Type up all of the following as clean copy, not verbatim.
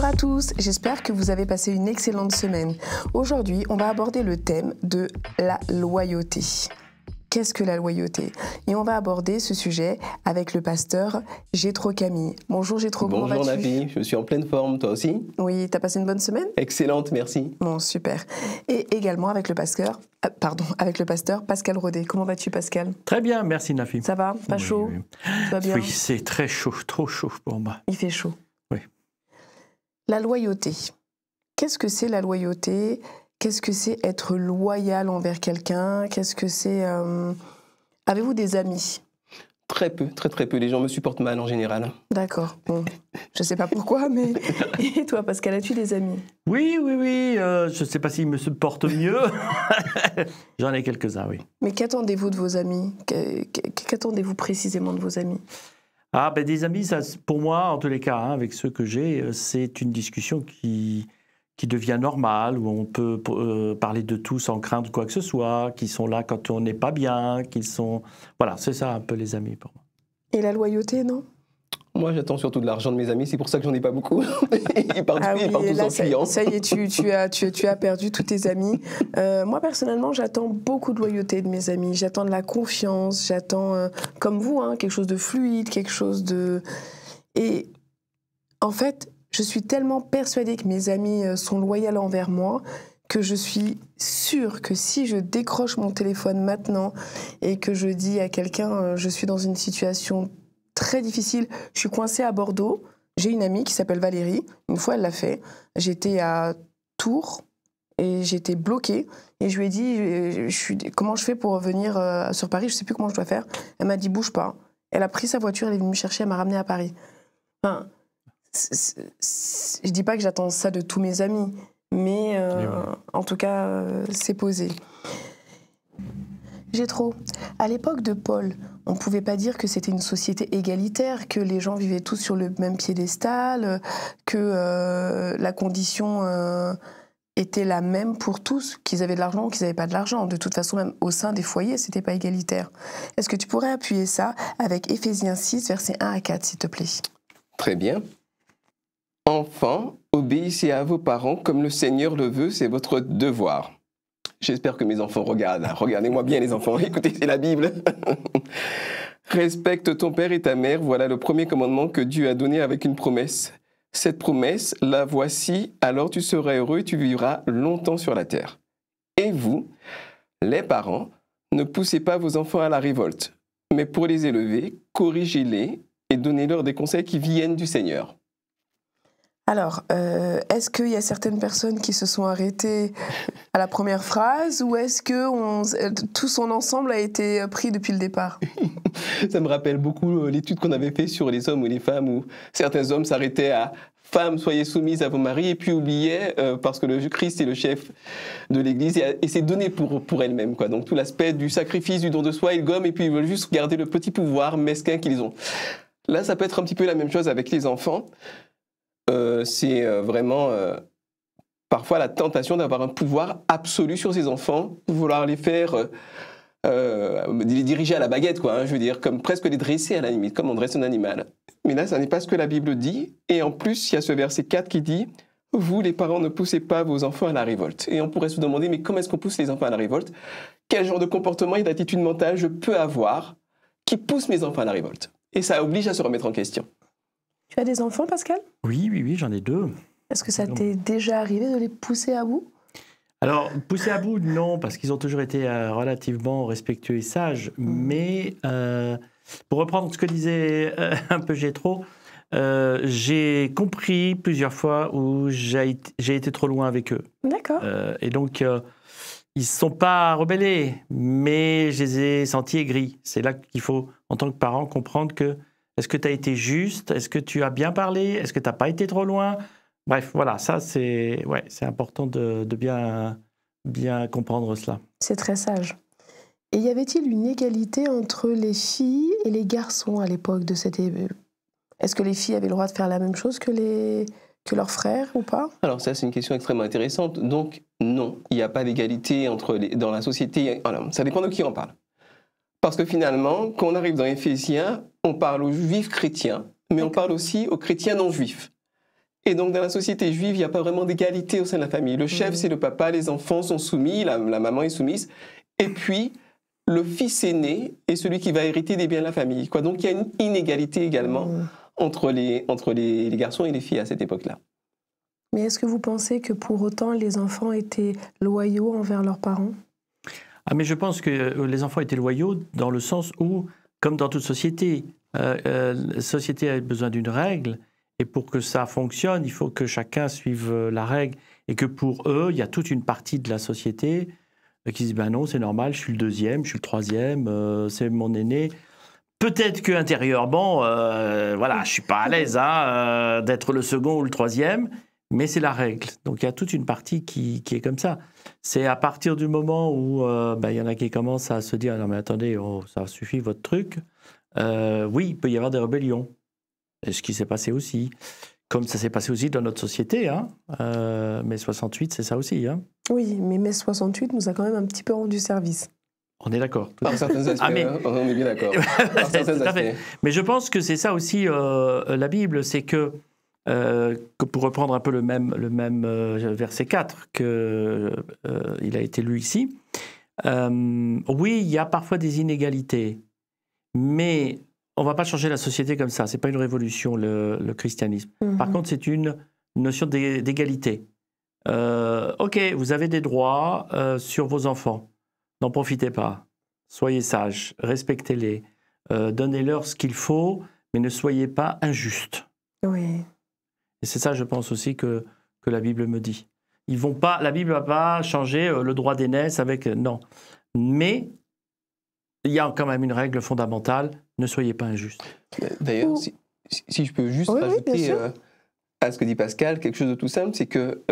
Bonjour à tous, j'espère que vous avez passé une excellente semaine. Aujourd'hui, on va aborder le thème de la loyauté. Qu'est-ce que la loyauté? Et on va aborder ce sujet avec le pasteur Jétro Camille. Bonjour Jétro, comment vas-tu? Bonjour Nafi, je suis en pleine forme, toi aussi? Oui, t'as passé une bonne semaine? Excellente, merci. Bon, super. Et également avec le pasteur Pascal Rodet. Comment vas-tu Pascal? Très bien, merci Nafi. Ça va? Pas chaud? Oui. Tu vas bien? Oui, c'est très chaud, trop chaud pour moi. Il fait chaud. Oui. La loyauté. Qu'est-ce que c'est la loyauté? Qu'est-ce que c'est être loyal envers quelqu'un? Qu'est-ce que c'est... Avez-vous des amis? Très peu, très peu. Les gens me supportent mal en général. D'accord. Bon, je ne sais pas pourquoi, mais... Et toi, Pascal, as-tu des amis? Oui. Je ne sais pas s'ils me supportent mieux. J'en ai quelques-uns, oui. Mais qu'attendez-vous de vos amis? Qu'attendez-vous précisément de vos amis? Ah, ben des amis, ça, pour moi, en tous les cas, hein, avec ceux que j'ai, c'est une discussion qui devient normale, où on peut parler de tout sans craindre quoi que ce soit, qui sont là quand on n'est pas bien, qu'ils sont... Voilà, c'est ça un peu les amis pour moi. Et la loyauté, non? Moi, j'attends surtout de l'argent de mes amis, c'est pour ça que j'en ai pas beaucoup. Ils partent tous en clients. Ça y est, tu as perdu tous tes amis. Moi, personnellement, j'attends beaucoup de loyauté de mes amis. J'attends de la confiance, j'attends, comme vous, hein, quelque chose de fluide, quelque chose de... Et en fait, je suis tellement persuadée que mes amis sont loyaux envers moi que je suis sûre que si je décroche mon téléphone maintenant et que je dis à quelqu'un je suis dans une situation très difficile, je suis coincée à Bordeaux, j'ai une amie qui s'appelle Valérie, une fois elle l'a fait, j'étais à Tours et j'étais bloquée et je lui ai dit comment je fais pour revenir sur Paris, je ne sais plus comment je dois faire. Elle m'a dit bouge pas. Elle a pris sa voiture, elle est venue me chercher, elle m'a ramenée à Paris. Enfin, je dis pas que j'attends ça de tous mes amis, mais en tout cas, c'est posé. Jétro, à l'époque de Paul, on ne pouvait pas dire que c'était une société égalitaire, que les gens vivaient tous sur le même piédestal, que la condition était la même pour tous, qu'ils avaient de l'argent ou qu'ils n'avaient pas de l'argent. De toute façon, même au sein des foyers, ce n'était pas égalitaire. Est-ce que tu pourrais appuyer ça avec Éphésiens 6, versets 1 à 4, s'il te plaît? Très bien. Enfants, obéissez à vos parents comme le Seigneur le veut, c'est votre devoir. J'espère que mes enfants regardent. Regardez-moi bien les enfants, écoutez, c'est la Bible. Respecte ton père et ta mère, voilà le premier commandement que Dieu a donné avec une promesse. Cette promesse, la voici, alors tu seras heureux et tu vivras longtemps sur la terre. Et vous, les parents, ne poussez pas vos enfants à la révolte, mais pour les élever, corrigez-les et donnez-leur des conseils qui viennent du Seigneur. Alors, est-ce qu'il y a certaines personnes qui se sont arrêtées à la première phrase ou est-ce que tout son ensemble a été pris depuis le départ? Ça me rappelle beaucoup l'étude qu'on avait faite sur les hommes ou les femmes où certains hommes s'arrêtaient à « Femmes, soyez soumises à vos maris » et puis oubliaient, parce que le Christ est le chef de l'Église et c'est donné pour elle-même. Donc tout l'aspect du sacrifice, du don de soi, ils gomment et puis ils veulent juste garder le petit pouvoir mesquin qu'ils ont. Là, ça peut être un petit peu la même chose avec les enfants. C'est vraiment parfois la tentation d'avoir un pouvoir absolu sur ses enfants, pour vouloir les faire les diriger à la baguette, je veux dire, comme presque les dresser à la limite, comme on dresse un animal. Mais là, ça n'est pas ce que la Bible dit. Et en plus, il y a ce verset 4 qui dit « Vous, les parents, ne poussez pas vos enfants à la révolte ». Et on pourrait se demander, mais comment est-ce qu'on pousse les enfants à la révolte? Quel genre de comportement et d'attitude mentale je peux avoir qui pousse mes enfants à la révolte? Et ça oblige à se remettre en question. Tu as des enfants, Pascal? Oui, j'en ai 2. Est-ce que ça t'est déjà arrivé de les pousser à bout? Alors, pousser à bout, non, parce qu'ils ont toujours été relativement respectueux et sages. Mais, pour reprendre ce que disait un peu Jétro, j'ai compris plusieurs fois où j'ai été trop loin avec eux. D'accord. Et donc, ils ne se sont pas rebellés, mais je les ai sentis aigris. C'est là qu'il faut, en tant que parent, comprendre que est-ce que tu as été juste? Est-ce que tu as bien parlé? Est-ce que tu n'as pas été trop loin? Bref, voilà, ça, c'est important de bien comprendre cela. C'est très sage. Et y avait-il une égalité entre les filles et les garçons à l'époque de cette... Est-ce que les filles avaient le droit de faire la même chose que leurs frères ou pas? Alors ça, c'est une question extrêmement intéressante. Donc, non, il n'y a pas d'égalité dans la société. Alors, ça dépend de qui on parle. Parce que finalement, quand on arrive dans Éphésiens, on parle aux juifs chrétiens, mais on parle aussi aux chrétiens non juifs. Et donc, dans la société juive, il n'y a pas vraiment d'égalité au sein de la famille. Le chef, c'est le papa, les enfants sont soumis, la maman est soumise. Et puis, le fils aîné est celui qui va hériter des biens de la famille, quoi. Donc, il y a une inégalité également entre les garçons et les filles à cette époque-là. Mais est-ce que vous pensez que pour autant, les enfants étaient loyaux envers leurs parents? Ah, mais je pense que les enfants étaient loyaux dans le sens où, comme dans toute société, la société a besoin d'une règle. Et pour que ça fonctionne, il faut que chacun suive la règle. Et que pour eux, il y a toute une partie de la société qui dit ben non, c'est normal, je suis le deuxième, je suis le troisième, c'est mon aîné. Peut-être qu'intérieurement, voilà, je ne suis pas à l'aise d'être le second ou le troisième, mais c'est la règle. Donc il y a toute une partie qui est comme ça. C'est à partir du moment où il y en a qui commencent à se dire non mais attendez, ça suffit votre truc. Oui, il peut y avoir des rébellions. Et ce qui s'est passé aussi, comme ça s'est passé aussi dans notre société, mai 68, c'est ça aussi. Oui, mais mai 68 nous a quand même un petit peu rendu service. On est d'accord. Par certains aspects, on est bien d'accord. Par certains aspects. Mais je pense que c'est ça aussi la Bible, c'est que pour reprendre un peu le même verset 4 qu'il a été lu ici, oui, il y a parfois des inégalités, mais on ne va pas changer la société comme ça. Ce n'est pas une révolution, le christianisme. Par contre, c'est une notion d'égalité. OK, vous avez des droits sur vos enfants. N'en profitez pas. Soyez sages, respectez-les, donnez-leur ce qu'il faut, mais ne soyez pas injustes. Oui. Et c'est ça, je pense aussi, que la Bible me dit. La Bible ne va pas changer le droit d'aînesse avec... Non. Mais il y a quand même une règle fondamentale, ne soyez pas injustes. D'ailleurs, si je peux juste rajouter à ce que dit Pascal, quelque chose de tout simple, c'est que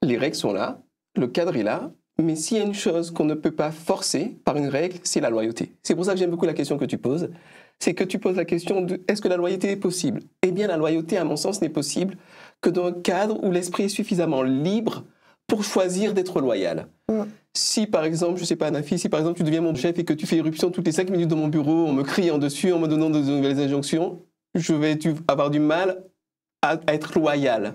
les règles sont là, le cadre est là, mais s'il y a une chose qu'on ne peut pas forcer par une règle, c'est la loyauté. C'est pour ça que j'aime beaucoup la question que tu poses. C'est que tu poses la question de est-ce que la loyauté est possible? Eh bien, la loyauté, à mon sens, n'est possible que dans un cadre où l'esprit est suffisamment libre pour choisir d'être loyal. Si, par exemple, je ne sais pas, Nafi, si par exemple tu deviens mon chef et que tu fais éruption toutes les 5 minutes dans mon bureau en me criant dessus, en me donnant de nouvelles injonctions, je vais avoir du mal à être loyal.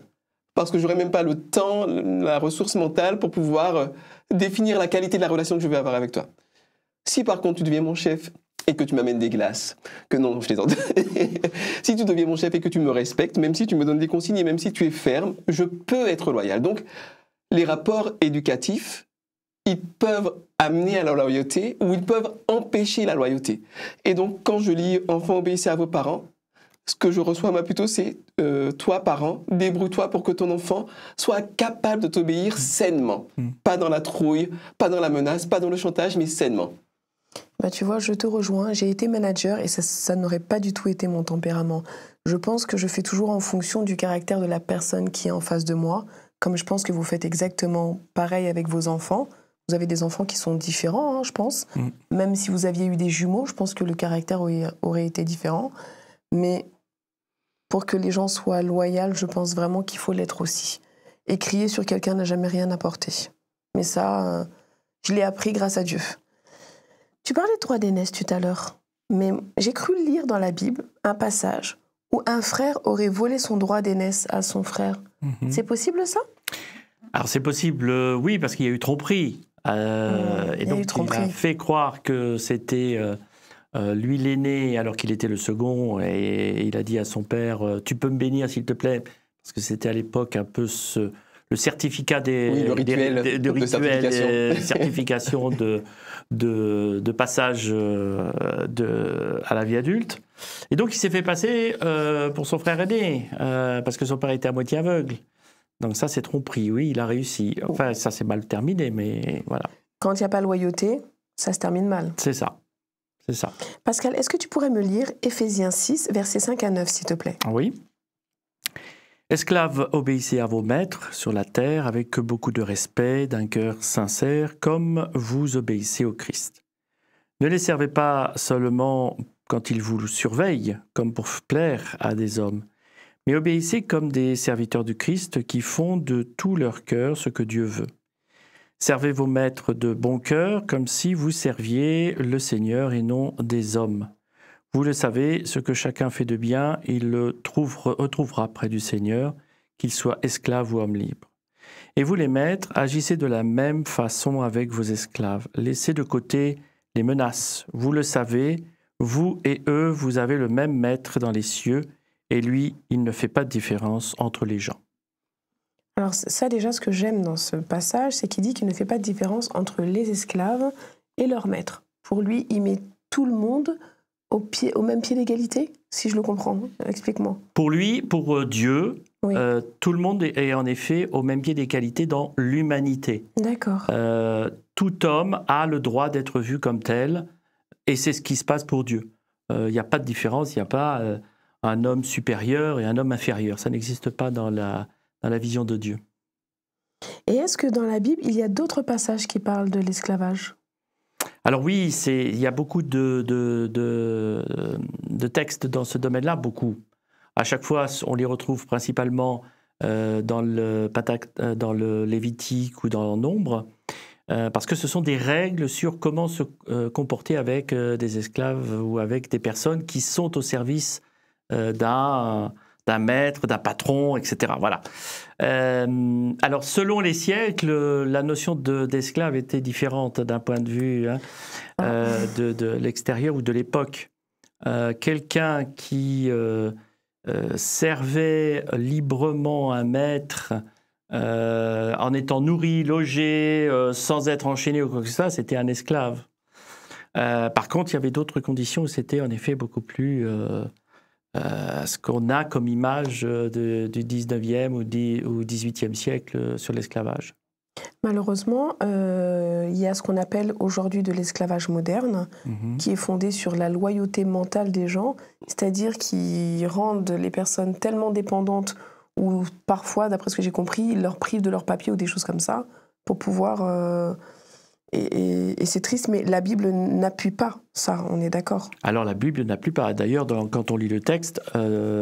Parce que je n'aurai même pas le temps, la ressource mentale pour pouvoir définir la qualité de la relation que je vais avoir avec toi. Si par contre tu deviens mon chef et que tu m'amènes des glaces, que non, je plaisante. Si tu deviens mon chef et que tu me respectes, même si tu me donnes des consignes et même si tu es ferme, je peux être loyal. Donc, les rapports éducatifs, ils peuvent amener à la loyauté ou ils peuvent empêcher la loyauté. Et donc, quand je lis « Enfants, obéissez à vos parents », ce que je reçois moi plutôt, c'est toi, parent, débrouille-toi pour que ton enfant soit capable de t'obéir sainement. Pas dans la trouille, pas dans la menace, pas dans le chantage, mais sainement. Bah, tu vois, je te rejoins. J'ai été manager et ça n'aurait pas du tout été mon tempérament. Je pense que je fais toujours en fonction du caractère de la personne qui est en face de moi, comme je pense que vous faites exactement pareil avec vos enfants. Vous avez des enfants qui sont différents, je pense. Même si vous aviez eu des jumeaux, je pense que le caractère aurait été différent. Mais pour que les gens soient loyaux, je pense vraiment qu'il faut l'être aussi. Et crier sur quelqu'un n'a jamais rien apporté. Mais ça, je l'ai appris grâce à Dieu. Tu parlais de droit d'aînesse tout à l'heure, mais j'ai cru lire dans la Bible un passage où un frère aurait volé son droit d'aînesse à son frère. C'est possible ça? Alors c'est possible, oui, parce qu'il y a eu tromperie. Et donc il a fait croire que c'était lui l'aîné alors qu'il était le second, et il a dit à son père « Tu peux me bénir s'il te plaît ?» Parce que c'était à l'époque un peu le certificat le rituel, certification de passage à la vie adulte. Et donc il s'est fait passer pour son frère aîné, parce que son père était à moitié aveugle. Donc ça, c'est tromperie, oui, il a réussi. Enfin, ça s'est mal terminé, mais voilà. Quand il n'y a pas loyauté, ça se termine mal. C'est ça, c'est ça. Pascal, est-ce que tu pourrais me lire Éphésiens 6, versets 5 à 9, s'il te plaît? Oui. Esclaves, obéissez à vos maîtres sur la terre avec beaucoup de respect, d'un cœur sincère, comme vous obéissez au Christ. Ne les servez pas seulement quand ils vous surveillent, comme pour plaire à des hommes, mais obéissez comme des serviteurs du Christ qui font de tout leur cœur ce que Dieu veut. Servez vos maîtres de bon cœur comme si vous serviez le Seigneur et non des hommes. Vous le savez, ce que chacun fait de bien, il le retrouvera près du Seigneur, qu'ils soient esclaves ou hommes libres. Et vous les maîtres, agissez de la même façon avec vos esclaves. Laissez de côté les menaces. Vous le savez, vous et eux, vous avez le même maître dans les cieux, et lui, il ne fait pas de différence entre les gens. Alors ça déjà, ce que j'aime dans ce passage, c'est qu'il dit qu'il ne fait pas de différence entre les esclaves et leur maître. Pour lui, il met tout le monde au même pied d'égalité, si je le comprends. Explique-moi. Pour lui, pour Dieu, Oui. tout le monde est en effet au même pied d'égalité dans l'humanité. D'accord. Tout homme a le droit d'être vu comme tel, et c'est ce qui se passe pour Dieu. Il n'y a pas de différence, il n'y a pas un homme supérieur et un homme inférieur. Ça n'existe pas dans la vision de Dieu. Et est-ce que dans la Bible, il y a d'autres passages qui parlent de l'esclavage ? Alors oui, il y a beaucoup de textes dans ce domaine-là, beaucoup. À chaque fois, on les retrouve principalement dans le Lévitique ou dans Nombre, parce que ce sont des règles sur comment se comporter avec des esclaves ou avec des personnes qui sont au service d'un maître, d'un patron, etc. Voilà. Alors, selon les siècles, la notion d'esclave était différente d'un point de vue de l'extérieur ou de l'époque. Quelqu'un qui servait librement un maître en étant nourri, logé, sans être enchaîné ou quoi que ce soit, c'était un esclave. Par contre, il y avait d'autres conditions où c'était en effet beaucoup plus... ce qu'on a comme image du 19e ou 18e siècle sur l'esclavage. Malheureusement, il y a ce qu'on appelle aujourd'hui de l'esclavage moderne, qui est fondé sur la loyauté mentale des gens, c'est-à-dire qui rendent les personnes tellement dépendantes, ou parfois, d'après ce que j'ai compris, ils leur privent de leurs papiers ou des choses comme ça, pour pouvoir... Et c'est triste, mais la Bible n'appuie pas ça, on est d'accord. Alors la Bible n'appuie pas. D'ailleurs, quand on lit le texte,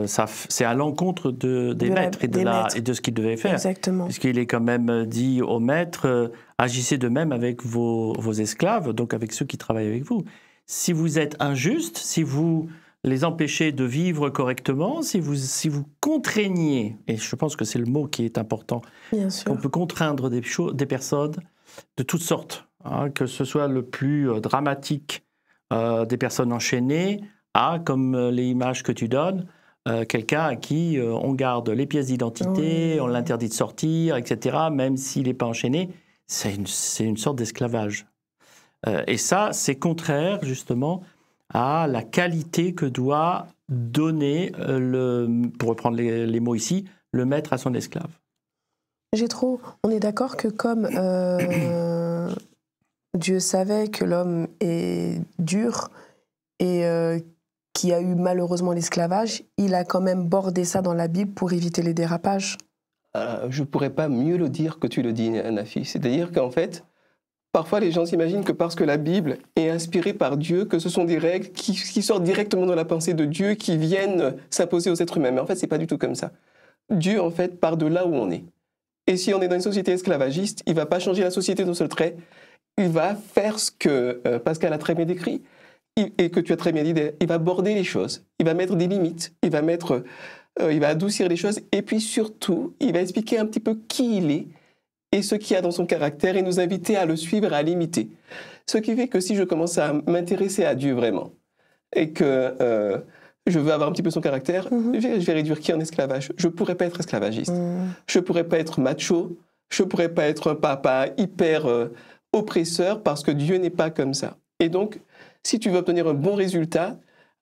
c'est à l'encontre des maîtres et de ce qu'ils devaient faire. Exactement. Puisqu'il est quand même dit aux maîtres, agissez de même avec vos esclaves, donc avec ceux qui travaillent avec vous. Si vous êtes injuste, si vous les empêchez de vivre correctement, si vous contraignez, et je pense que c'est le mot qui est important, bien sûr, on peut contraindre des personnes de toutes sortes, que ce soit le plus dramatique des personnes enchaînées, comme les images que tu donnes, quelqu'un à qui on garde les pièces d'identité, on l'interdit de sortir, etc., même s'il n'est pas enchaîné, c'est une sorte d'esclavage. Et ça, c'est contraire justement à la qualité que doit donner, pour reprendre les mots ici, le maître à son esclave. On est d'accord que comme Dieu savait que l'homme est dur et qu'il y a eu malheureusement l'esclavage, il a quand même bordé ça dans la Bible pour éviter les dérapages. Je ne pourrais pas mieux le dire que tu le dis, Nafi. C'est-à-dire qu'en fait, parfois les gens s'imaginent que parce que la Bible est inspirée par Dieu, que ce sont des règles qui sortent directement de la pensée de Dieu, qui viennent s'imposer aux êtres humains. Mais en fait, ce n'est pas du tout comme ça. Dieu, en fait, part de là où on est. Et si on est dans une société esclavagiste, il ne va pas changer la société d'un seul trait. Il va faire ce que Pascal a très bien décrit et que tu as très bien dit. Il va border les choses. Il va mettre des limites. Il va adoucir les choses. Et puis surtout, il va expliquer un petit peu qui il est et ce qu'il y a dans son caractère et nous inviter à le suivre et à l'imiter. Ce qui fait que si je commence à m'intéresser à Dieu vraiment et que... je veux avoir un petit peu son caractère, je vais réduire qui en esclavage. Je ne pourrais pas être esclavagiste. Je ne pourrais pas être macho. Je ne pourrais pas être un papa hyper oppresseur parce que Dieu n'est pas comme ça. Et donc, si tu veux obtenir un bon résultat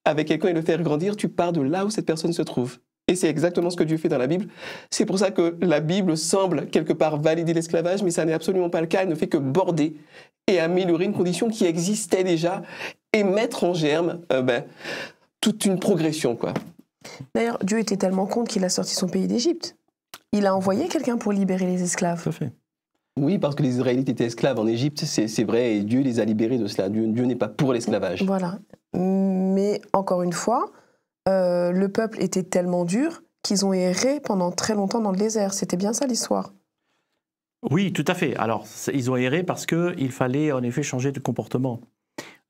avec quelqu'un et le faire grandir, tu pars de là où cette personne se trouve. Et c'est exactement ce que Dieu fait dans la Bible. C'est pour ça que la Bible semble quelque part valider l'esclavage, mais ça n'est absolument pas le cas. Elle ne fait que border et améliorer une condition qui existait déjà et mettre en germe... toute une progression, quoi. D'ailleurs, Dieu était tellement con qu'il a sorti son pays d'Égypte. Il a envoyé quelqu'un pour libérer les esclaves. Tout à fait. Oui, parce que les Israélites étaient esclaves en Égypte, c'est vrai, et Dieu les a libérés de cela. Dieu n'est pas pour l'esclavage. Voilà. Mais encore une fois, le peuple était tellement dur qu'ils ont erré pendant très longtemps dans le désert. C'était bien ça l'histoire. Oui, tout à fait. Alors, ils ont erré parce qu'il fallait en effet changer de comportement.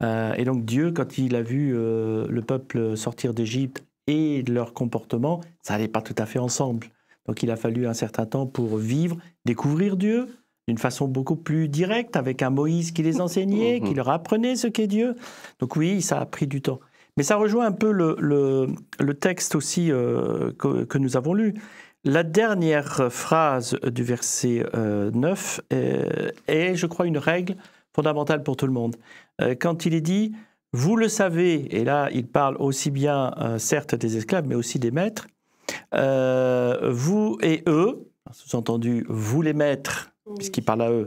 Et donc Dieu, quand il a vu le peuple sortir d'Égypte et leur comportement, ça n'allait pas tout à fait ensemble. Donc il a fallu un certain temps pour vivre, découvrir Dieu d'une façon beaucoup plus directe, avec un Moïse qui les enseignait, qui leur apprenait ce qu'est Dieu. Donc oui, ça a pris du temps. Mais ça rejoint un peu le texte aussi que nous avons lu. La dernière phrase du verset 9 est, je crois, une règle fondamentale pour tout le monde. Quand il est dit « Vous le savez », et là il parle aussi bien, certes, des esclaves, mais aussi des maîtres, vous et eux, sous-entendu, vous les maîtres, puisqu'il parle à eux,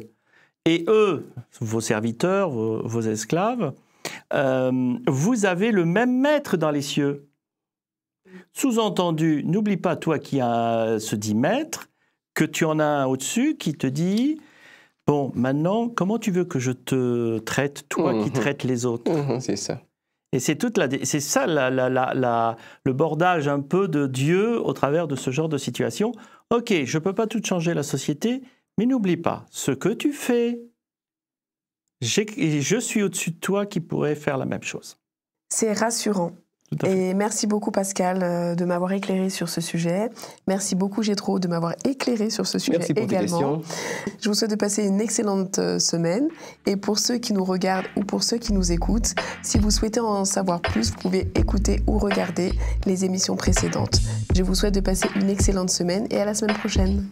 et eux, vos serviteurs, vos esclaves, vous avez le même maître dans les cieux. Sous-entendu, n'oublie pas, toi qui se dit maître, que tu en as un au-dessus qui te dit « Bon, maintenant, comment tu veux que je te traite, toi qui traites les autres ?» C'est ça. Et c'est ça le bordage un peu de Dieu au travers de ce genre de situation. Ok, je ne peux pas tout changer la société, mais n'oublie pas, ce que tu fais, je suis au-dessus de toi qui pourrait faire la même chose. C'est rassurant. Et merci beaucoup Pascal de m'avoir éclairé sur ce sujet. Merci beaucoup Jétro de m'avoir éclairé sur ce sujet également. Tes questions. Je vous souhaite de passer une excellente semaine. Et pour ceux qui nous regardent ou pour ceux qui nous écoutent, si vous souhaitez en savoir plus, vous pouvez écouter ou regarder les émissions précédentes. Je vous souhaite de passer une excellente semaine et à la semaine prochaine.